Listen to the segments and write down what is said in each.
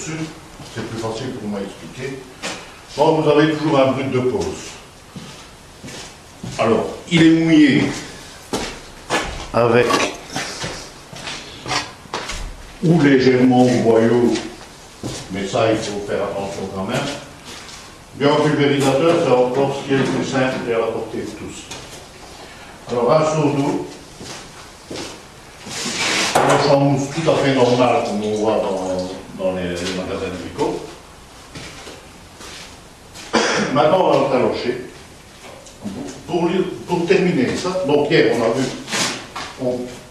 au-dessus, c'est plus facile pour moi expliquer. Bon, vous avez toujours un brut de pose. Alors, il est mouillé avec ou légèrement au boyau, mais ça il faut faire attention quand même. Bien en pulvérisateur, c'est encore ce qui est le plus simple et à la portée de tous. Alors un seau d'eau, un champ mousse tout à fait normal comme on voit dans les magasins de Brico. Maintenant on va le talocher. Pour terminer ça, donc hier on a vu,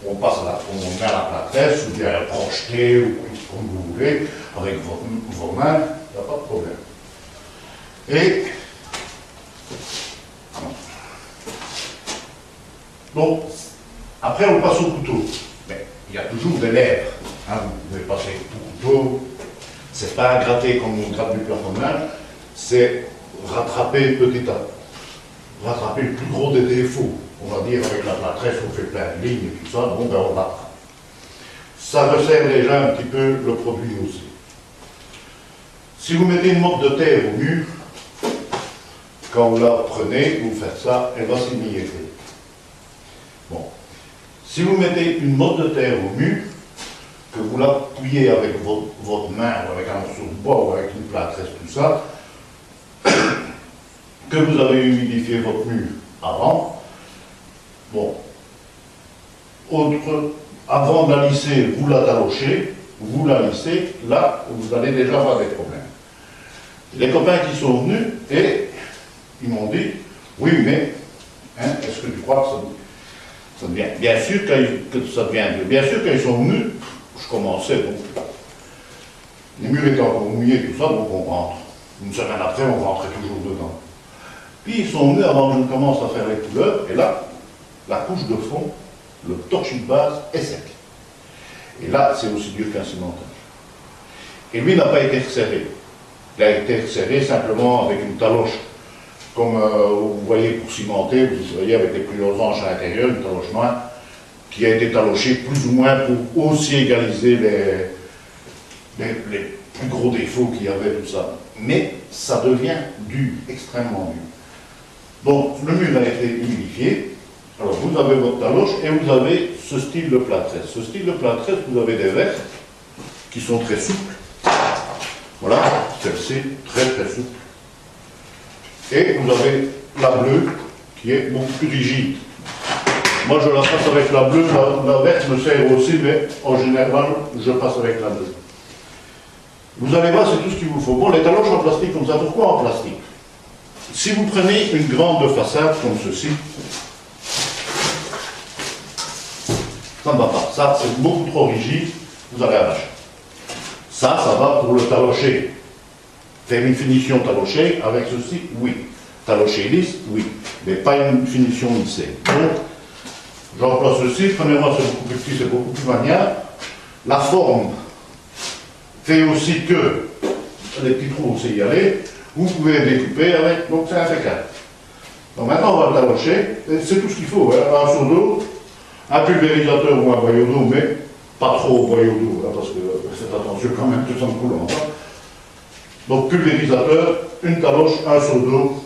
on passe là, on met à la plâtresse, ou bien à la projeter, ou comme vous voulez, avec vos mains, il n'y a pas de problème. Et donc, après on passe au couteau. Mais il y a toujours des lèvres. Hein, vous pouvez passer au couteau. C'est pas à gratter comme on gratte du plafonnage, c'est rattraper petit à petit. Rattraper le plus gros des défauts. On va dire avec la plâtresse, on fait plein de lignes et tout ça, donc ben, on rattrape. Ça resserre déjà un petit peu le produit aussi. Si vous mettez une motte de terre au mur, quand vous la prenez, vous faites ça, elle va s'émietter. Bon. Si vous mettez une motte de terre au mur, que vous l'appuyez avec votre main, ou avec un morceau de bois, ou avec une plâtresse, tout ça, que vous avez humidifié votre mur avant, bon, avant de la lisser, vous la talochez, vous la lissez, là, vous allez déjà avoir des problèmes. Les copains qui sont venus, et ils m'ont dit, oui, mais, hein, est-ce que tu crois que ça devient? Bien sûr que ça devient mieux. Bien sûr, quand ils sont venus, je commençais, donc, les murs étaient encore mouillés, tout ça, donc on rentre. Une semaine après, on rentrait toujours dedans. Puis ils sont venus avant que je commence à faire les couleurs, et là, la couche de fond, le torchis de base est sec. Et là, c'est aussi dur qu'un cimentage. Et lui n'a pas été resserré. Il a été resserré simplement avec une taloche, comme vous voyez pour cimenter, vous voyez avec les plus losanges à l'intérieur, une taloche noire, qui a été talochée plus ou moins pour aussi égaliser les plus gros défauts qu'il y avait, tout ça. Mais ça devient dur, extrêmement dur. Donc, le mur a été humidifié. Alors, vous avez votre taloche et vous avez ce style de plâtresse. Ce style de plâtresse, vous avez des vertes qui sont très souples. Voilà, celle-ci, très très souple. Et vous avez la bleue qui est beaucoup plus rigide. Moi, je la passe avec la bleue, la verte me sert aussi, mais en général, je passe avec la bleue. Vous allez voir, c'est tout ce qu'il vous faut. Bon, les taloches en plastique comme ça, pourquoi en plastique? Si vous prenez une grande façade comme ceci, ça ne va pas. Ça, c'est beaucoup trop rigide, vous allez arracher. Ça va pour le talocher. Faire une finition talochée avec ceci, oui. Talocher lisse, oui. Mais pas une finition lissée. Donc, j'emploie ceci. Premièrement, c'est beaucoup plus petit, c'est beaucoup plus maniable. La forme fait aussi que les petits trous, c'est y aller. Vous pouvez découper avec, donc c'est impeccable. Donc maintenant, on va le talocher. C'est tout ce qu'il faut. Hein. Un seau d'eau, un pulvérisateur ou un boyau d'eau, mais pas trop au boyau d'eau, hein, parce que faites attention quand même que ça ne coule pas. Donc pulvérisateur, une taloche, un seau d'eau,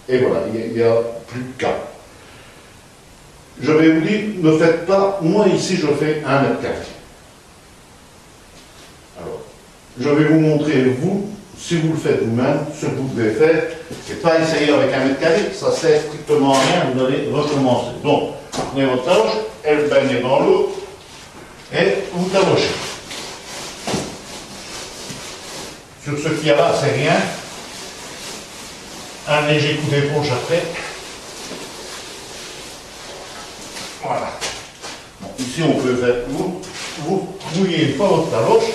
et voilà, il n'y a plus de cas. Je vais vous dire, ne faites pas, moi ici je fais 1 mètre carré. Alors, je vais vous montrer, vous, si vous le faites vous-même, ce que vous devez faire, c'est pas essayer avec 1 mètre carré, ça sert strictement à rien, vous allez recommencer. Donc, prenez votre taloche, elle baigne dans l'eau, et vous talochez. Sur ce qu'il y a là, c'est rien. Un léger coup d'éponge après. Voilà. Bon, ici, on peut faire, vous mouillez pas votre taloche,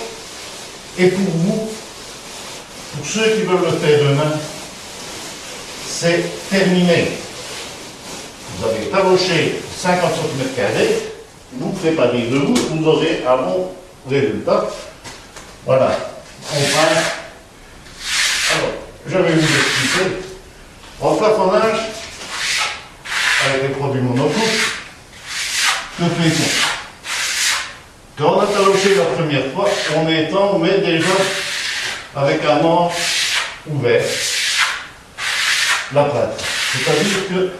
et pour vous, pour ceux qui veulent le faire demain, c'est terminé. Vous avez taloché 50 cm², vous préparez de vous aurez un bon résultat. Voilà. On passe. Alors, je vais vous expliquer. En plafonnage, avec les produits monocouches, que fait-on? Quand on a taloché la première fois, on met déjà avec un manche ouvert la plâtre. C'est-à-dire que,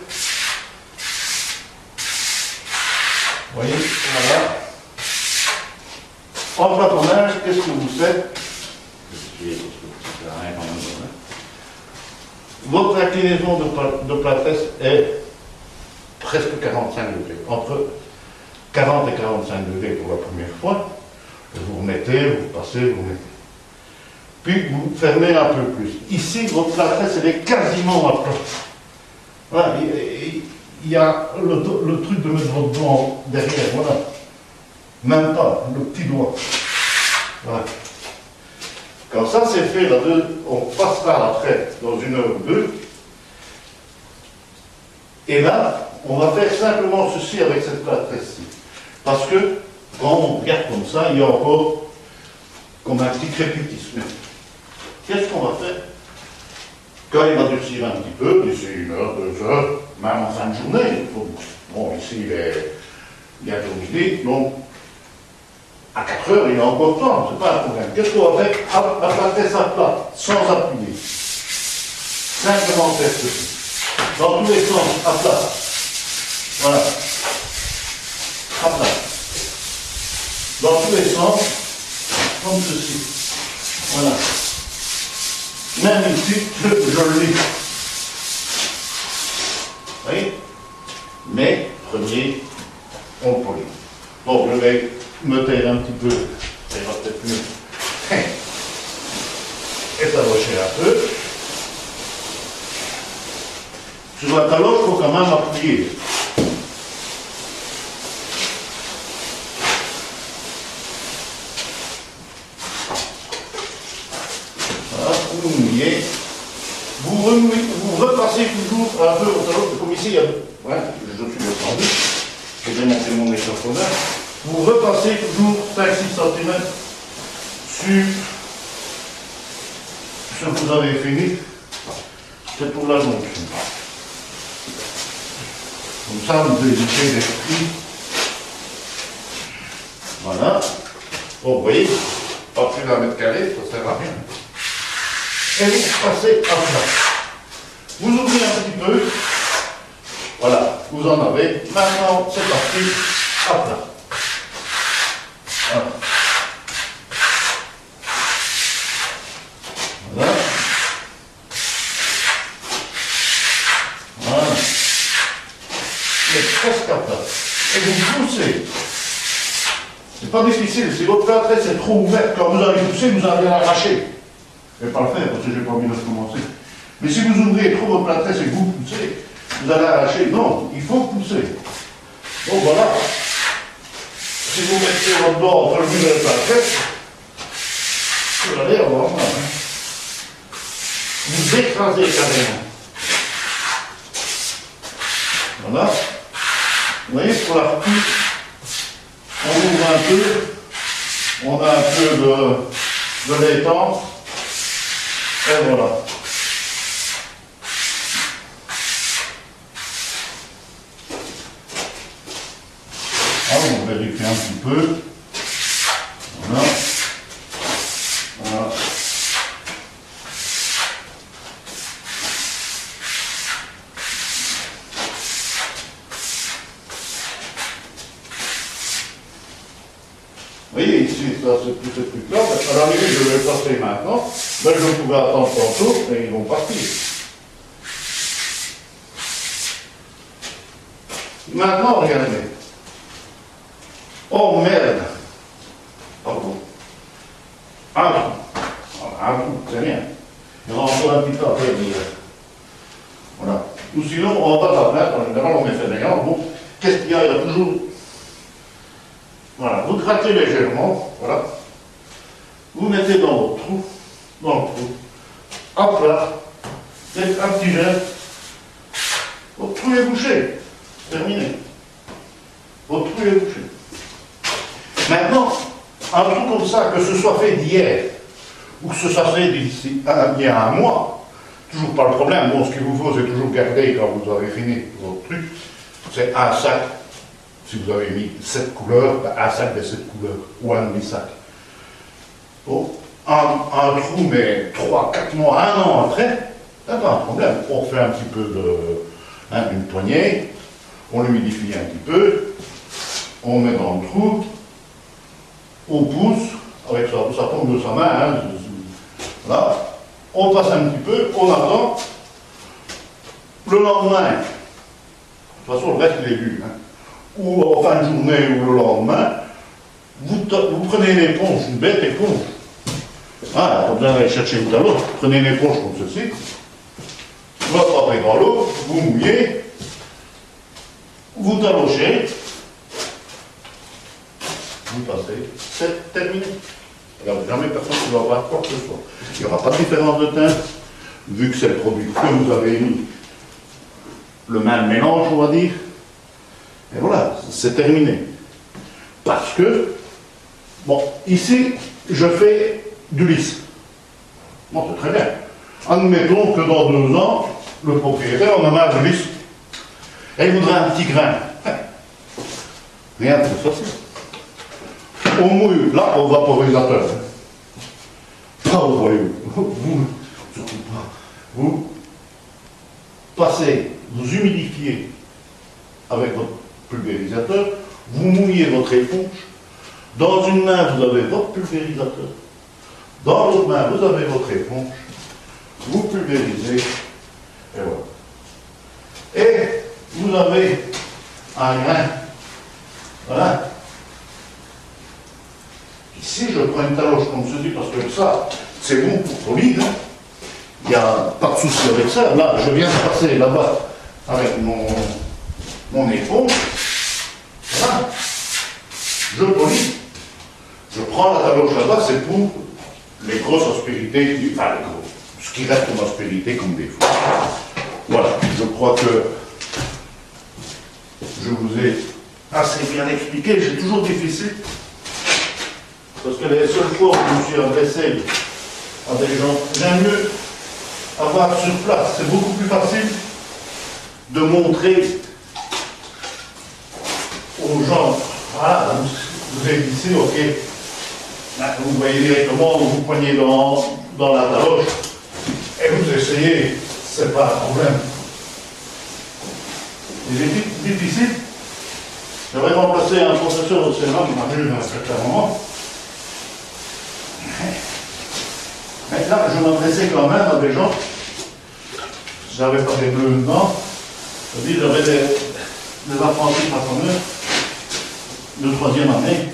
vous voyez, voilà, en plâtonnage, qu'est-ce que vous faites? Votre inclinaison de plâtresse est presque 45 degrés, entre 40 et 45 degrés pour la première fois. Vous remettez, vous passez, vous remettez. Puis vous fermez un peu plus. Ici, votre plâtresse, elle est quasiment à plat. Voilà, il y a le truc de mettre votre doigt derrière, voilà. Même pas, le petit doigt. Voilà. Quand ça c'est fait, on passera après dans 1 heure ou 2. Et là, on va faire simplement ceci avec cette plâtresse-ci. Parce que, quand on regarde comme ça, il y a encore comme un petit crépitisme. Qu'est-ce qu'on va faire? Quand il va durcir un petit peu, d'ici 1 heure, 2 heures, même en fin de journée, bon, ici il est bientôt midi, donc à 4 heures, il y a encore temps, c'est pas un problème. Qu'est-ce qu'on va faire? La plâtresse à plat, sans appuyer. Simplement faire ceci. Dans tous les sens, à plat. Voilà. À plat. Dans tous les sens, comme ceci. Voilà. Même ici, je le lis. Vous voyez? Mais, premier, on polie. Donc, je vais me taire un petit peu, ça ira peut-être mieux. Et talocher un peu. Sur la taloche, il faut quand même appuyer. Voilà, vous mouillez. Vous repassez toujours un peu au taloche, comme ici, ouais, je suis descendu, j'ai démonté mon échafaudage. Vous repassez toujours 5-6 cm sur ce que vous avez fini. C'est pour la jonction. Comme ça, vous évitez les plis. Voilà. Bon, vous voyez, pas plus d'un mètre carré, ça sert à rien. Et vous passez à plat. Vous ouvrez un petit peu. Voilà, vous en avez. Maintenant, c'est parti, à plat. Voilà. Voilà. Voilà. C'est presque à plat. Et vous poussez. C'est pas difficile. Si votre plâtresse est trop ouverte, quand vous allez pousser, vous allez l'arracher. Je ne vais pas le faire parce que je n'ai pas envie de recommencer. Mais si vous ouvrez trop votre plâtresse et que vous poussez, vous allez arracher. Non, il faut pousser. Donc voilà. Si vous mettez votre doigt entre le mur et la plâtresse, vous allez avoir mal. Vous écrasez carrément. Voilà. Vous voyez, pour la coupe, on ouvre un peu, on a un peu de l'étang, et voilà. On vérifie un petit peu. Voilà. Voilà. Vous voyez ici, ça c'est plus clair. À la limite, je vais le passer maintenant. Mais je pouvais attendre tantôt et ils vont partir. Maintenant, regardez. Oh merde! Pardon. Un coup, c'est rien. Il y aura encore un petit peu à faire dire. Voilà. Ou sinon, on va pas la en général, on met fait rien. Bon, qu'est-ce qu'il y a? Il y a toujours. Voilà, vous grattez légèrement, voilà. Vous mettez dans votre trou, hop là, faites un petit geste. Votre trou est bouché. Terminé. Votre trou est bouché. Maintenant, un truc comme ça, que ce soit fait d'hier, ou que ce soit fait d'ici il y a un mois, toujours pas le problème. Bon, ce qu'il vous faut, c'est toujours garder, quand vous avez fini votre truc, c'est un sac. Si vous avez mis 7 couleurs, un sac de 7 couleurs, ou un demi-sac. Bon, un trou, mais 3, 4 mois, 1 an après, c'est pas un problème. On refait un petit peu une poignée, on l'humidifie un petit peu, on met dans le trou, on pousse, avec ça tombe de sa main, hein, voilà. On passe un petit peu, on attend. Le lendemain, de toute façon le reste il est vu, hein, ou en fin de journée ou le lendemain, vous prenez une éponge, une bête éponge. Ah, pas besoin d'aller chercher une talon, prenez une éponge comme ceci, vous la trempez dans l'eau, vous mouillez, vous talochez, vous passez, c'est terminé. Alors jamais personne ne va voir quoi que ce soit. Il n'y aura pas de différence de teinte, vu que c'est le produit que vous avez mis, le même mélange, on va dire. Et voilà, c'est terminé. Parce que, bon, ici, je fais du lisse. Bon, c'est très bien. Admettons que dans 2 ans, le propriétaire en a marre de lisse. Et il voudrait un petit grain. Rien de plus facile. On mouille, là, au vaporisateur. Pas au voyou. Vous, surtout pas. Vous passez, vous humidifiez avec votre pulvérisateur, vous mouillez votre éponge. Dans une main, vous avez votre pulvérisateur. Dans l'autre main, vous avez votre éponge. Vous pulvérisez. Et voilà. Et vous avez un grain. Voilà. Ici, je prends une taloche comme ceci parce que ça, c'est bon pour solide. Hein. Il n'y a pas de souci avec ça. Là, je viens de passer là-bas avec mon éponge. Voilà. Je polis. Je prends la taloche là-bas, c'est pour les grosses aspérités, enfin ce qui reste comme aspérité comme défaut. Voilà, je crois que je vous ai assez bien expliqué. C'est toujours difficile. Parce que les seules fois où je me suis adressé à des gens, j'aime mieux avoir sur place. C'est beaucoup plus facile de montrer aux gens, voilà, vous êtes ici, ok, là, vous voyez directement, vous poignez dans la taloche et vous essayez, c'est pas un problème. C'est difficile. J'aurais remplacé un professeur au Sénat qui m'a vu à un certain moment. Mais là, je m'adressais quand même à des gens, j'avais pas des bleus dedans, c'est-à-dire j'avais des apprentis façonneurs de 3e année,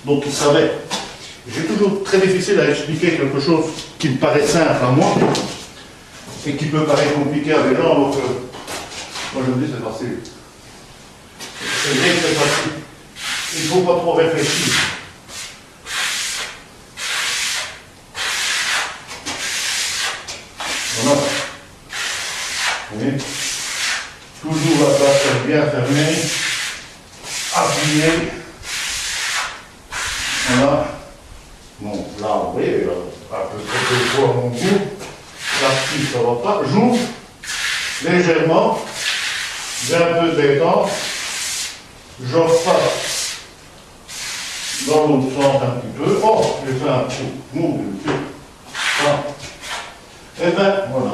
donc ils savaient. J'ai toujours très difficile à expliquer quelque chose qui me paraît simple à moi et qui peut paraître compliqué à des gens, alors que moi je me dis c'est facile. C'est vrai que c'est facile. Il ne faut pas trop réfléchir. Voilà. Vous voyez? Toujours la place bien fermée, appuyée. Voilà. Bon, là, vous voyez, un peu trop de poids à mon goût. La petite, ça ne va pas. J'ouvre légèrement. J'ai un peu de détente. Je repasse dans l'autre sens un petit peu. Oh, j'ai fait un trou. Mon Dieu. Voilà. Et bien, voilà.